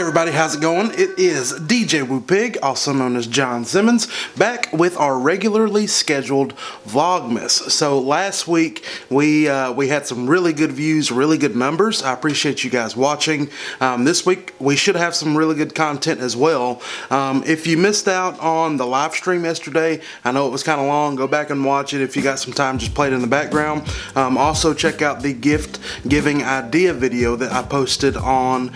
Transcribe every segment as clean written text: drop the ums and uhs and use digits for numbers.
everybody, how's it going? It is djwoopig, also known as John Simmons, back with our regularly scheduled Vlogmas. So last week we had some really good views, really good numbers. I appreciate you guys watching. This week we should have some really good content as well. If you missed out on the live stream yesterday, I know it was kind of long, go back and watch it. If you got some time, just play it in the background. Also check out the gift giving idea video that I posted on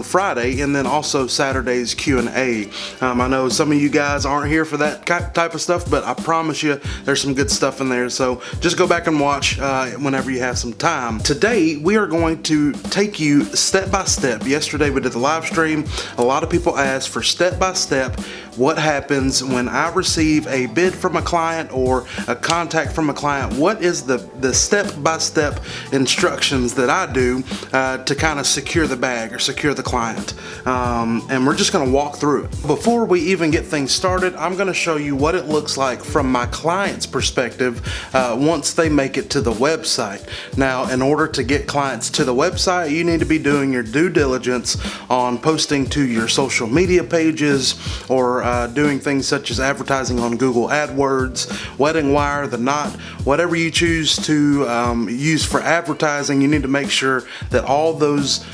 Friday, and then also Saturday's Q&A. I know some of you guys aren't here for that type of stuff, but I promise you there's some good stuff in there, so just go back and watch whenever you have some time. Today we are going to take you step by step. Yesterday we did the live stream. A lot of people asked for step by step what happens when I receive a bid from a client or a contact from a client. What is the step-by-step instructions that I do to kind of secure the bag or secure the client? And we're just going to walk through it. Before we even get things started, I'm going to show you what it looks like from my client's perspective once they make it to the website. Now, in order to get clients to the website, you need to be doing your due diligence on posting to your social media pages, or doing things such as advertising on Google AdWords, Wedding Wire, The Knot, whatever you choose to use for advertising. You need to make sure that all those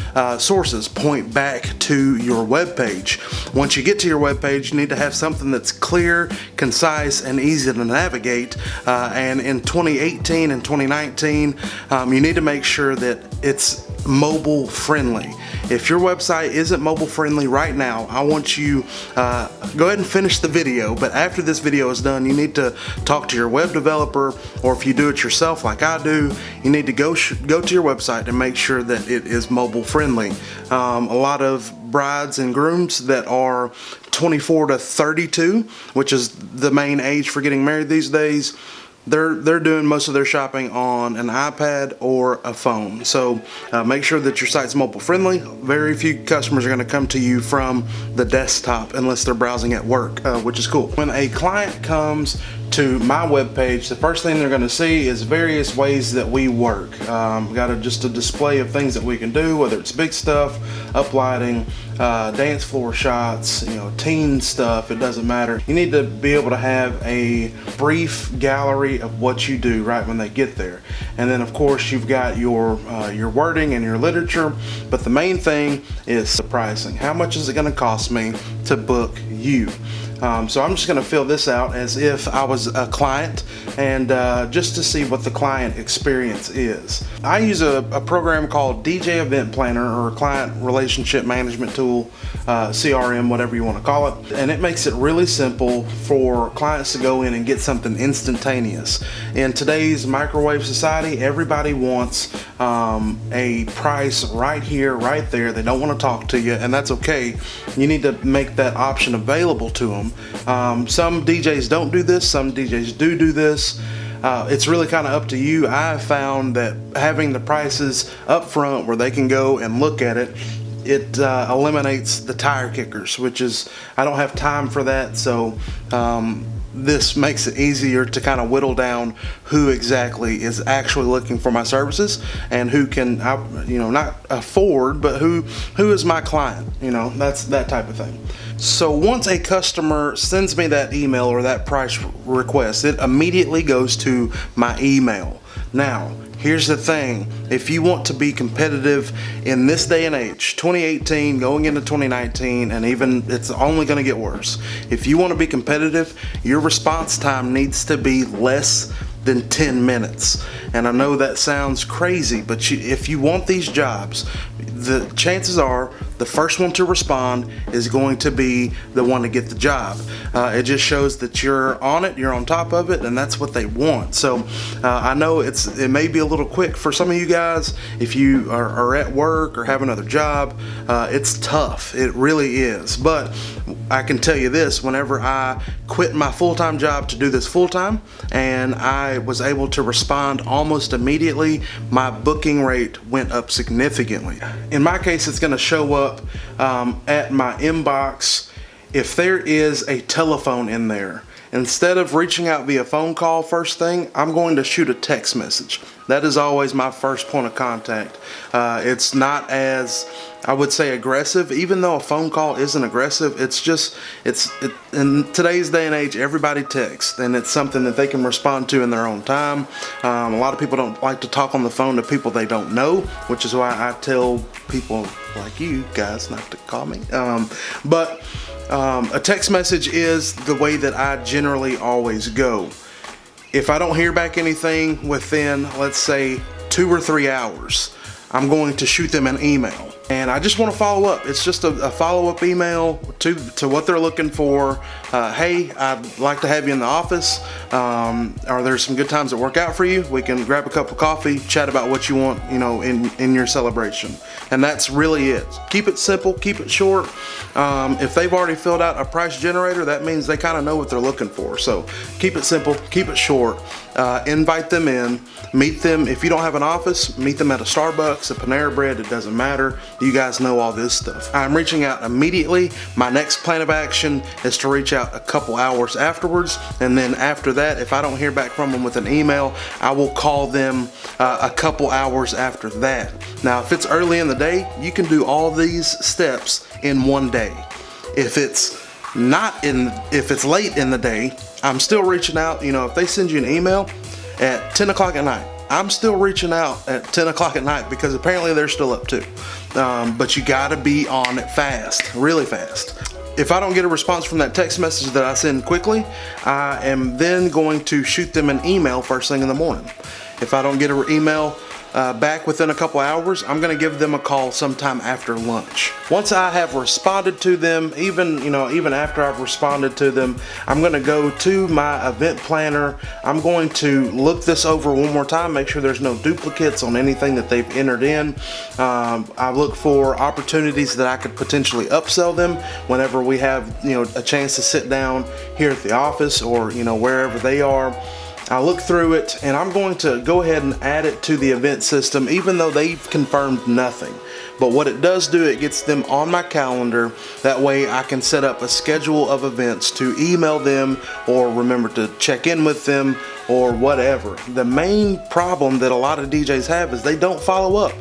sources point back to your web page. Once you get to your web page, you need to have something that's clear, concise, and easy to navigate. And in 2018 and 2019, you need to make sure that it's mobile friendly. If your website isn't mobile friendly right now, I want you go ahead and finish the video, but after this video is done, you need to talk to your web developer, or if you do it yourself like I do, you need to go to your website and make sure that it is mobile friendly. A lot of brides and grooms that are 24 to 32, which is the main age for getting married these days, they're doing most of their shopping on an iPad or a phone. So make sure that your site's mobile friendly. Very few customers are going to come to you from the desktop unless they're browsing at work, which is cool. When a client comes to my webpage, the first thing they're going to see is various ways that we work. We got just a display of things that we can do, whether it's big stuff, uplighting, dance floor shots, teen stuff. It doesn't matter. You need to be able to have a brief gallery of what you do right when they get there, and then of course you've got your wording and your literature. But the main thing is the pricing. How much is it going to cost me to book you? So I'm just going to fill this out as if I was a client, and just to see what the client experience is. I use a program called DJ Event Planner, or Client Relationship Management Tool, CRM, whatever you want to call it. And it makes it really simple for clients to go in and get something instantaneous. In today's microwave society, everybody wants a price right here, right there. They don't want to talk to you, and that's okay. You need to make that option available to them. Some DJs don't do this, some DJs do this. It's really kind of up to you. I've found that having the prices up front where they can go and look at it, it eliminates the tire kickers, which is, I don't have time for that. So this makes it easier to kind of whittle down who exactly is actually looking for my services, and who can, not afford, but who is my client. That's that type of thing. So once a customer sends me that email or that price request, it immediately goes to my email. Now, here's the thing. If you want to be competitive in this day and age, 2018 going into 2019, and even it's only going to get worse. If you want to be competitive, your response time needs to be less than 10 minutes. And I know that sounds crazy, but if you want these jobs, the chances are the first one to respond is going to be the one to get the job. It just shows that you're on it, you're on top of it, and that's what they want. So I know it may be a little quick for some of you guys. If you are at work or have another job, it's tough. It really is. But I can tell you this, whenever I quit my full-time job to do this full-time, and I was able to respond almost immediately, my booking rate went up significantly. In my case, it's going to show up at my inbox if there is a telephone in there. Instead of reaching out via phone call first thing, I'm going to shoot a text message. That is always my first point of contact. It's not as, I would say, aggressive, even though a phone call isn't aggressive. It's just, in today's day and age, everybody texts, and it's something that they can respond to in their own time. A lot of people don't like to talk on the phone to people they don't know, which is why I tell people like you guys not to call me. But a text message is the way that I generally always go. If I don't hear back anything within, let's say, 2 or 3 hours, I'm going to shoot them an email. And I just want to follow up. It's just a follow-up email to what they're looking for. Hey, I'd like to have you in the office. Are there some good times that work out for you? We can grab a cup of coffee, chat about what you want, in your celebration. And that's really it. Keep it simple, keep it short. If they've already filled out a price generator, that means they kind of know what they're looking for. So keep it simple, keep it short. Invite them in, meet them. If you don't have an office, meet them at a Starbucks, a Panera Bread, it doesn't matter. You guys know all this stuff. I'm reaching out immediately. My next plan of action is to reach out a couple hours afterwards, and then after that, if I don't hear back from them with an email, I will call them a couple hours after that. Now, if it's early in the day, you can do all these steps in one day. If it's late in the day, I'm still reaching out. If they send you an email at 10 o'clock at night, I'm still reaching out at 10 o'clock at night because apparently they're still up too. But you gotta be on it fast, really fast. If I don't get a response from that text message that I send quickly, I am then going to shoot them an email first thing in the morning. If I don't get an email back within a couple hours, I'm going to give them a call sometime after lunch. Once I have responded to them, even after I've responded to them, I'm going to go to my event planner. I'm going to look this over one more time, make sure there's no duplicates on anything that they've entered in. I look for opportunities that I could potentially upsell them whenever we have a chance to sit down here at the office or wherever they are. I look through it and I'm going to go ahead and add it to the event system even though they've confirmed nothing. But what it does do, it gets them on my calendar. That way I can set up a schedule of events to email them or remember to check in with them or whatever. The main problem that a lot of DJs have is they don't follow up.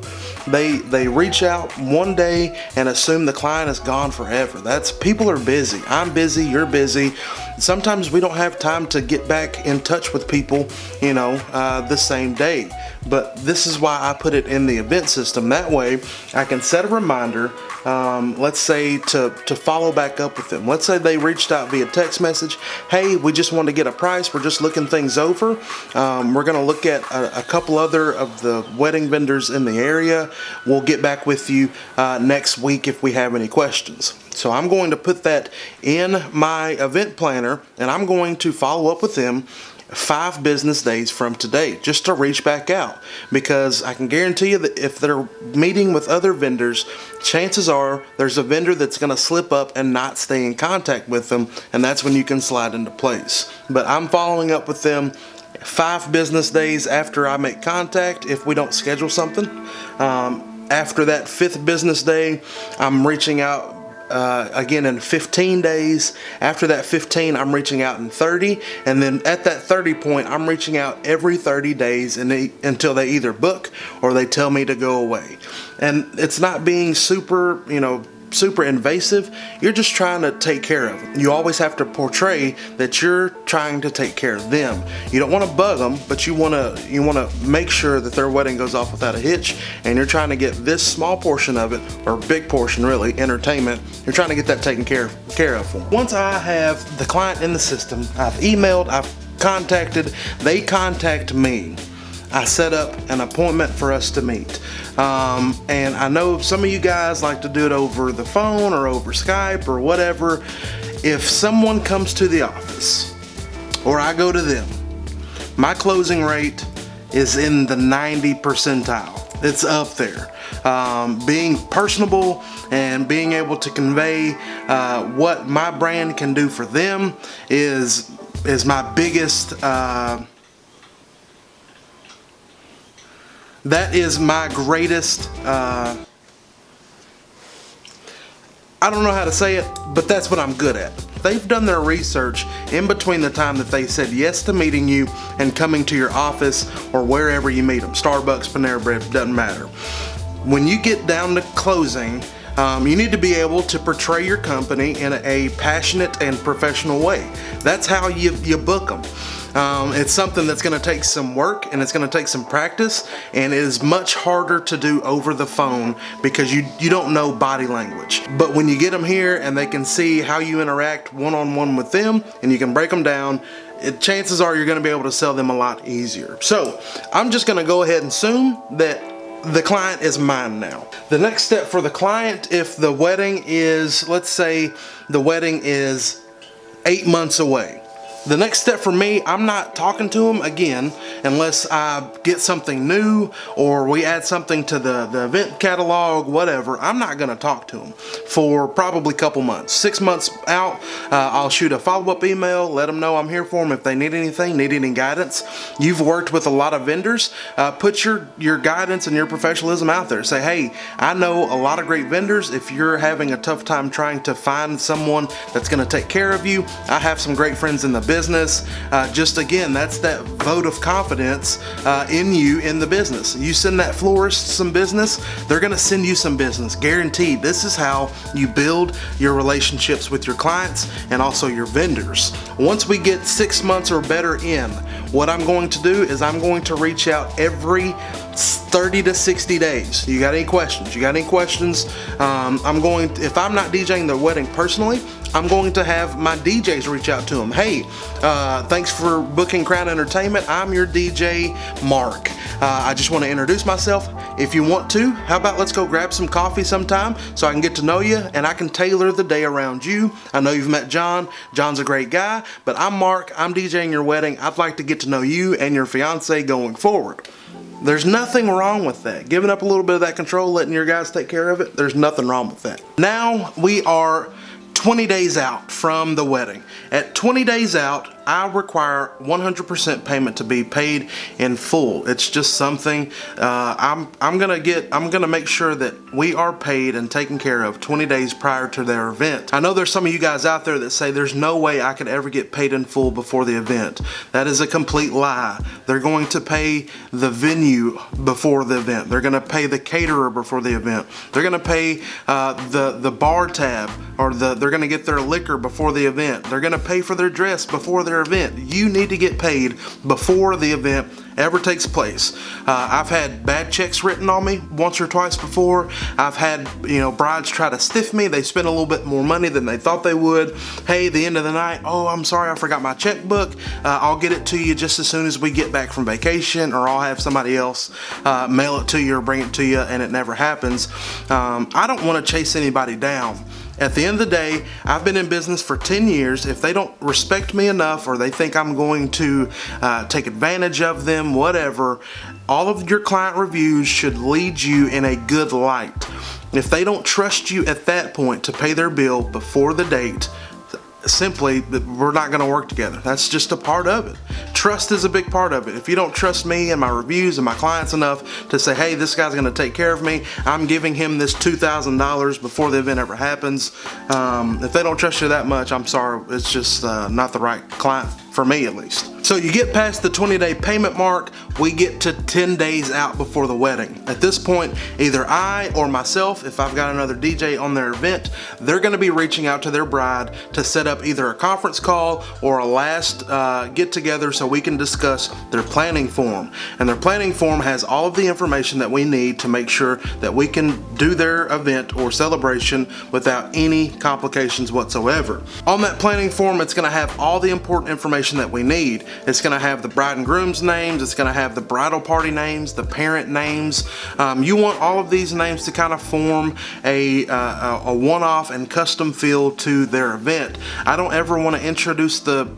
They reach out one day and assume the client is gone forever. People are busy. I'm busy, you're busy. Sometimes we don't have time to get back in touch with people, the same day. But this is why I put it in the event system. That way I can set a reminder, let's say to follow back up with them. Let's say they reached out via text message. Hey, we just want to get a price. We're just looking things over. We're going to look at a couple other of the wedding vendors in the area. We'll get back with you next week if we have any questions. So I'm going to put that in my event planner and I'm going to follow up with them 5 business days from today just to reach back out, because I can guarantee you that if they're meeting with other vendors, chances are there's a vendor that's going to slip up and not stay in contact with them, and that's when you can slide into place. But I'm following up with them 5 business days after I make contact if we don't schedule something. After that 5th business day, I'm reaching out again in 15 days. After that 15, I'm reaching out in 30, and then at that 30 point, I'm reaching out every 30 days until they either book or they tell me to go away. And it's not being super invasive. You're just trying to take care of them. You always have to portray that you're trying to take care of them. You don't want to bug them, but you want to make sure that their wedding goes off without a hitch, and you're trying to get this small portion of it, or big portion really, entertainment, you're trying to get that taken care of for them. Once I have the client in the system, I've emailed, I've contacted, they contact me, I set up an appointment for us to meet. And I know some of you guys like to do it over the phone or over Skype or whatever. If someone comes to the office or I go to them, my closing rate is in the 90 percentile. It's up there. Being personable and being able to convey what my brand can do for them is my biggest that is my greatest I don't know how to say it, but that's what I'm good at. They've done their research in between the time that they said yes to meeting you and coming to your office or wherever you meet them. Starbucks, Panera Bread, doesn't matter. When you get down to closing, you need to be able to portray your company in a passionate and professional way. That's how you book them. It's something that's going to take some work and it's going to take some practice, and it is much harder to do over the phone because you don't know body language. But when you get them here and they can see how you interact one-on-one with them and you can break them down, chances are you're going to be able to sell them a lot easier. So I'm just going to go ahead and assume that the client is mine now. The next step for the client, if the wedding is, let's say the wedding is 8 months away. The next step for me, I'm not talking to them again unless I get something new or we add something to the event catalog, whatever. I'm not going to talk to them for probably a couple months. 6 months out, I'll shoot a follow-up email, let them know I'm here for them if they need anything, need any guidance. You've worked with a lot of vendors. Put your guidance and your professionalism out there. Say, hey, I know a lot of great vendors. If you're having a tough time trying to find someone that's going to take care of you, I have some great friends in the business. Just again, that's that vote of confidence in you in the business. You send that florist some business, they're going to send you some business, guaranteed. This is how you build your relationships with your clients and also your vendors. Once we get 6 months or better in, what I'm going to do is I'm going to reach out every 30 to 60 days. You got any questions? If I'm not DJing the wedding personally, I'm going to have my DJs reach out to them. Hey, thanks for booking Crown Entertainment. I'm your DJ, Mark. I just want to introduce myself. If you want to, how about let's go grab some coffee sometime so I can get to know you and I can tailor the day around you. I know you've met John. John's a great guy, but I'm Mark. I'm DJing your wedding. I'd like to get to know you and your fiance going forward. There's nothing wrong with that. Giving up a little bit of that control, letting your guys take care of it, there's nothing wrong with that. Now we are 20 days out from the wedding. At 20 days out, I require 100% payment to be paid in full. It's just something I'm gonna make sure that we are paid and taken care of 20 days prior to their event. I know there's some of you guys out there that say there's no way I could ever get paid in full before the event. That is a complete lie. They're going to pay the venue before the event. They're gonna pay the caterer before the event. They're gonna pay the bar tab, or they're gonna get their liquor before the event. They're gonna pay for their dress before their event. You need to get paid before the event ever takes place. I've had bad checks written on me once or twice before. I've had brides try to stiff me. They spend a little bit more money than they thought they would. Hey, the end of the night, oh, I'm sorry, I forgot my checkbook. I'll get it to you just as soon as we get back from vacation, or I'll have somebody else mail it to you or bring it to you, and it never happens. I don't want to chase anybody down. At the end of the day, I've been in business for 10 years. If they don't respect me enough, or they think I'm going to take advantage of them, whatever, all of your client reviews should lead you in a good light. If they don't trust you at that point to pay their bill before the date, simply, we're not going to work together. That's just a part of it. Trust is a big part of it. If you don't trust me and my reviews and my clients enough to say, hey, this guy's going to take care of me, I'm giving him this $2,000 before the event ever happens. If they don't trust you that much, I'm sorry, it's just not the right client for me, at least. So you get past the 20-day payment mark, we get to 10 days out before the wedding. At this point, either I or myself, if I've got another DJ on their event, they're going to be reaching out to their bride to set up either a conference call or a last get-together so we can discuss their planning form. And their planning form has all of the information that we need to make sure that we can do their event or celebration without any complications whatsoever. On that planning form, it's going to have all the important information that we need. It's going to have the bride and groom's names. It's going to have the bridal party names, the parent names. You want all of these names to kind of form a one-off and custom feel to their event. I don't ever want to introduce the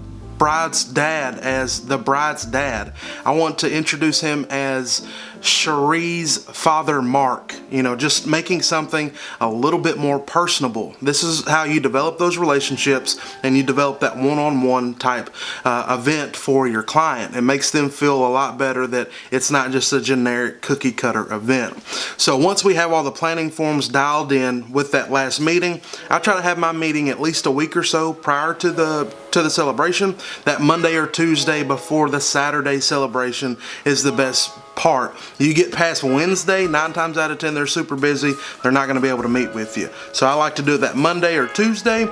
bride's dad as the bride's dad. I want to introduce him as Cherie's father, Mark. You know, just making something a little bit more personable. This is how you develop those relationships, and you develop that one-on-one type event for your client. It makes them feel a lot better that it's not just a generic cookie cutter event. So once we have all the planning forms dialed in with that last meeting, I try to have my meeting at least a week or so prior to the celebration. That Monday or Tuesday before the Saturday celebration is the best part. You get past Wednesday, 9 times out of 10 they're super busy. They're not going to be able to meet with you. So I like to do it that Monday or Tuesday.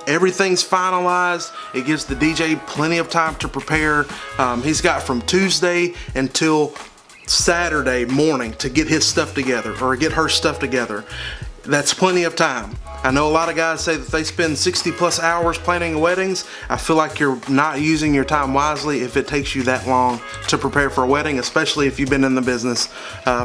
Everything's finalized. It gives the DJ plenty of time to prepare. He's got from Tuesday until Saturday morning to get his stuff together or get her stuff together. That's plenty of time. I know a lot of guys say that they spend 60 plus hours planning weddings. I feel like you're not using your time wisely if it takes you that long to prepare for a wedding, especially if you've been in the business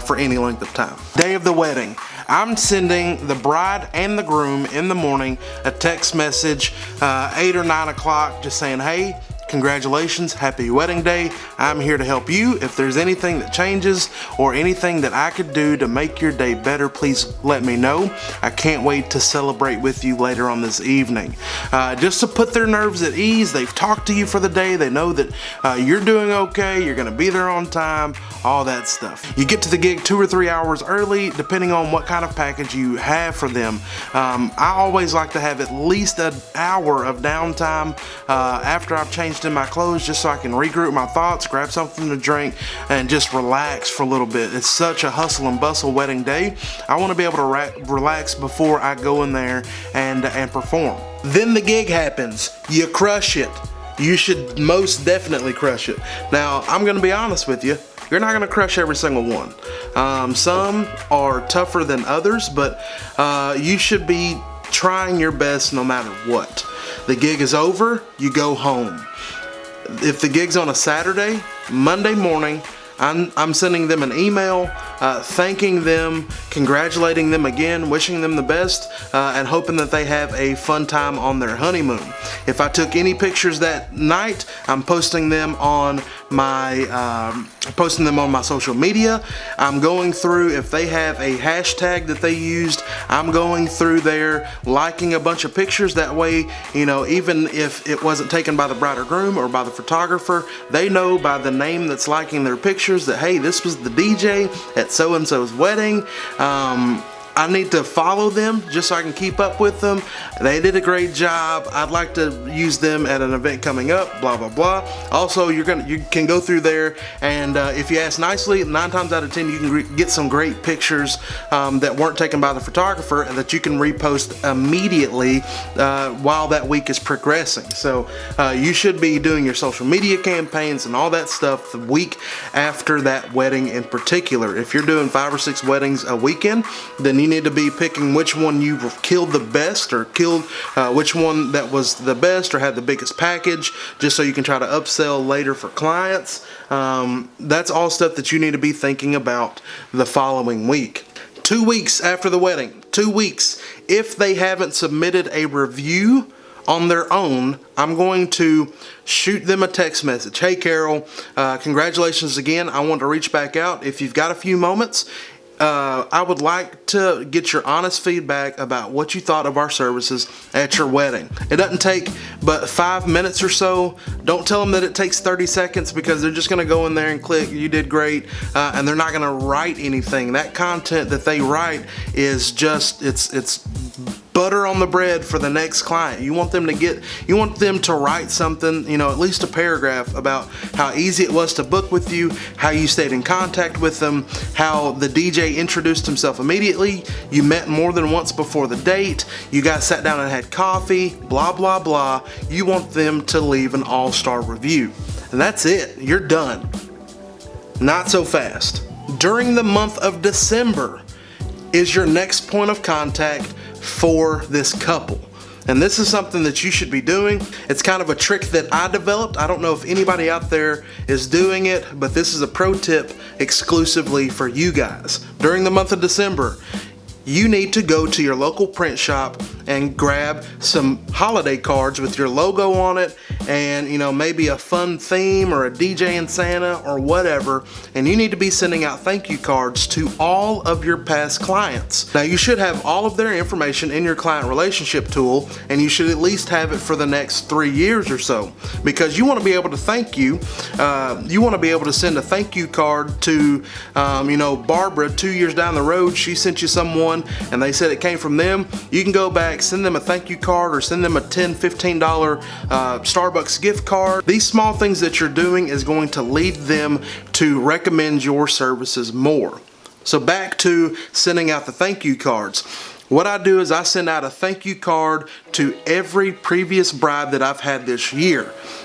for any length of time. Day of the wedding, I'm sending the bride and the groom in the morning a text message 8 or 9 o'clock just saying, hey, congratulations, happy wedding day. I'm here to help you. If there's anything that changes or anything that I could do to make your day better, please let me know. I can't wait to celebrate with you later on this evening. Just to put their nerves at ease, they've talked to you for the day. They know that you're doing okay, you're gonna be there on time, all that stuff. You get to the gig 2 or 3 hours early, depending on what kind of package you have for them. I always like to have at least an hour of downtime after I've changed in my clothes, just so I can regroup my thoughts, grab something to drink, and just relax for a little bit. It's such a hustle and bustle wedding day. I want to be able to relax before I go in there and perform. Then the gig happens. You crush it. You should most definitely crush it. Now, I'm going to be honest with you. You're not going to crush every single one. Some are tougher than others, but you should be trying your best no matter what. The gig is over, you go home. If the gig's on a Saturday, Monday morning, I'm sending them an email thanking them, congratulating them again, wishing them the best, and hoping that they have a fun time on their honeymoon. If I took any pictures that night, I'm posting them on my social media. I'm going through, if they have a hashtag that they used, I'm going through there liking a bunch of pictures. That way, you know, even if it wasn't taken by the bride or groom or by the photographer, they know by the name that's liking their pictures that, hey, this was the DJ at so-and-so's wedding. I need to follow them just so I can keep up with them. They did a great job. I'd like to use them at an event coming up, blah, blah, blah. Also, you can go through there, and if you ask nicely, 9 times out of 10, you can get some great pictures that weren't taken by the photographer and that you can repost immediately while that week is progressing. So you should be doing your social media campaigns and all that stuff the week after that wedding in particular. If you're doing 5 or 6 weddings a weekend, then you need to be picking which one you killed the best, or killed which one that was the best or had the biggest package, just so you can try to upsell later for clients. That's all stuff that you need to be thinking about the following week. 2 weeks after the wedding, 2 weeks, if they haven't submitted a review on their own, I'm going to shoot them a text message. Hey Carol, congratulations again. I want to reach back out. If you've got a few moments, I would like to get your honest feedback about what you thought of our services at your wedding. It doesn't take but 5 minutes or so. Don't tell them that it takes 30 seconds, because they're just going to go in there and click, you did great, and they're not going to write anything. That content that they write is just, it's butter on the bread for the next client. You want them to write something, you know, at least a paragraph about how easy it was to book with you, how you stayed in contact with them, how the DJ introduced himself immediately, you met more than once before the date, you guys sat down and had coffee, blah, blah, blah. You want them to leave an all-star review. And that's it. You're done. Not so fast. During the month of December is your next point of contact for this couple. And this is something that you should be doing. It's kind of a trick that I developed. I don't know if anybody out there is doing it, but this is a pro tip exclusively for you guys. During the month of December, you need to go to your local print shop and grab some holiday cards with your logo on it and, you know, maybe a fun theme or a DJ and Santa or whatever, and you need to be sending out thank you cards to all of your past clients. Now, you should have all of their information in your client relationship tool, and you should at least have it for the next 3 years or so, because you want to be able to thank you. You want to be able to send a thank you card to, you know, Barbara 2 years down the road. She sent you someone and they said it came from them. You can go back, send them a thank you card, or send them a $10, $15 Starbucks gift card. These small things that you're doing is going to lead them to recommend your services more. So back to sending out the thank you cards. What I do is I send out a thank you card to every previous bride that I've had this year.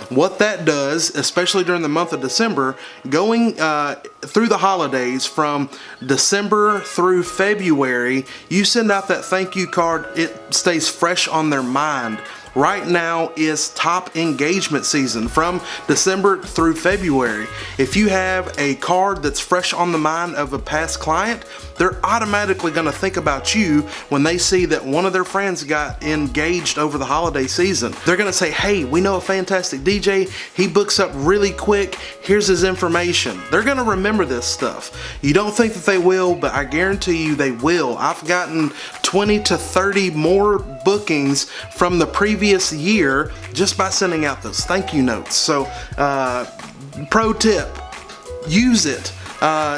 What that does, especially during the month of December, going through the holidays from December through February, you send out that thank you card, it stays fresh on their mind. Right now is top engagement season from December through February. If you have a card that's fresh on the mind of a past client, they're automatically going to think about you when they see that one of their friends got engaged over the holiday season. They're going to say, hey, we know a fantastic DJ. He books up really quick. Here's his information. They're going to remember this stuff. You don't think that they will, but I guarantee you they will. I've gotten 20 to 30 more bookings from the previous year just by sending out those thank you notes. So, pro tip, use it.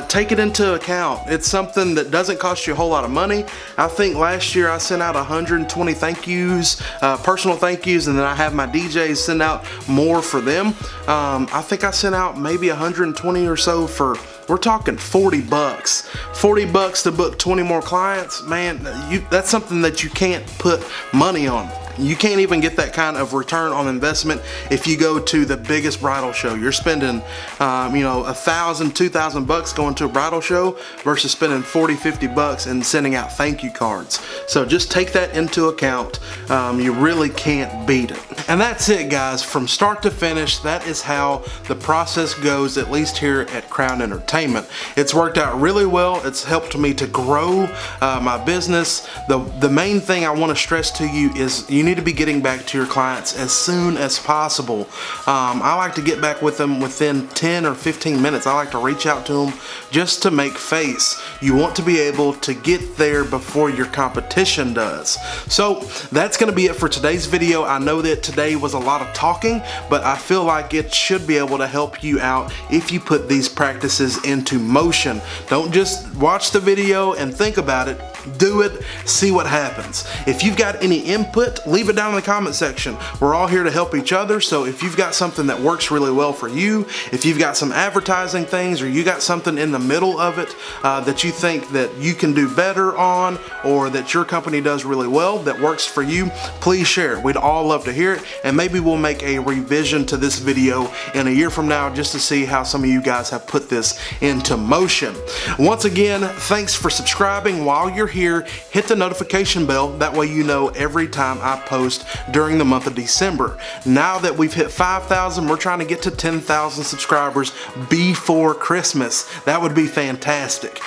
Take it into account. It's something that doesn't cost you a whole lot of money. I think last year I sent out 120 thank yous, personal thank yous, and then I have my DJs send out more for them. I think I sent out maybe 120 or so for, we're talking 40 bucks. 40 bucks to book 20 more clients, man, that's something that you can't put money on. You can't even get that kind of return on investment if you go to the biggest bridal show. You're spending, you know, $1,000, $2,000 going to a bridal show versus spending 40, 50 bucks and sending out thank you cards. So just take that into account. You really can't beat it. And that's it, guys. From start to finish, that is how the process goes, at least here at Crown Entertainment. It's worked out really well. It's helped me to grow my business. The main thing I want to stress to you is you need to be getting back to your clients as soon as possible. I like to get back with them within 10 or 15 minutes. I like to reach out to them just to make face. You want to be able to get there before your competition does. So that's going to be it for today's video. I know that today was a lot of talking, but I feel like it should be able to help you out if you put these practices into motion. Don't just watch the video and think about it. Do it, see what happens. If you've got any input, leave it down in the comment section. We're all here to help each other, so if you've got something that works really well for you, if you've got some advertising things, or you got something in the middle of it that you think that you can do better on, or that your company does really well that works for you, please share it. We'd all love to hear it, and maybe we'll make a revision to this video in a year from now just to see how some of you guys have put this into motion. Once again, thanks for subscribing. While you're here, hit the notification bell. That way you know every time I post during the month of December. Now that we've hit 5,000, we're trying to get to 10,000 subscribers before Christmas. That would be fantastic.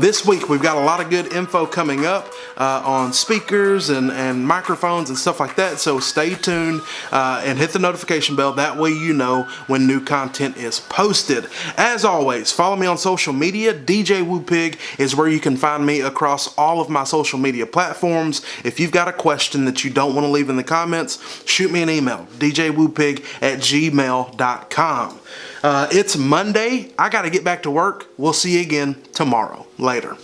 This week we've got a lot of good info coming up on speakers and microphones and stuff like that, so stay tuned and hit the notification bell. That way you know when new content is posted. As always, follow me on social media. djwoopig is where you can find me across all of my social media platforms. If you've got a question that you don't want to leave in the comments, shoot me an email, djwoopig@gmail.com. It's Monday. I got to get back to work. We'll see you again tomorrow. Later.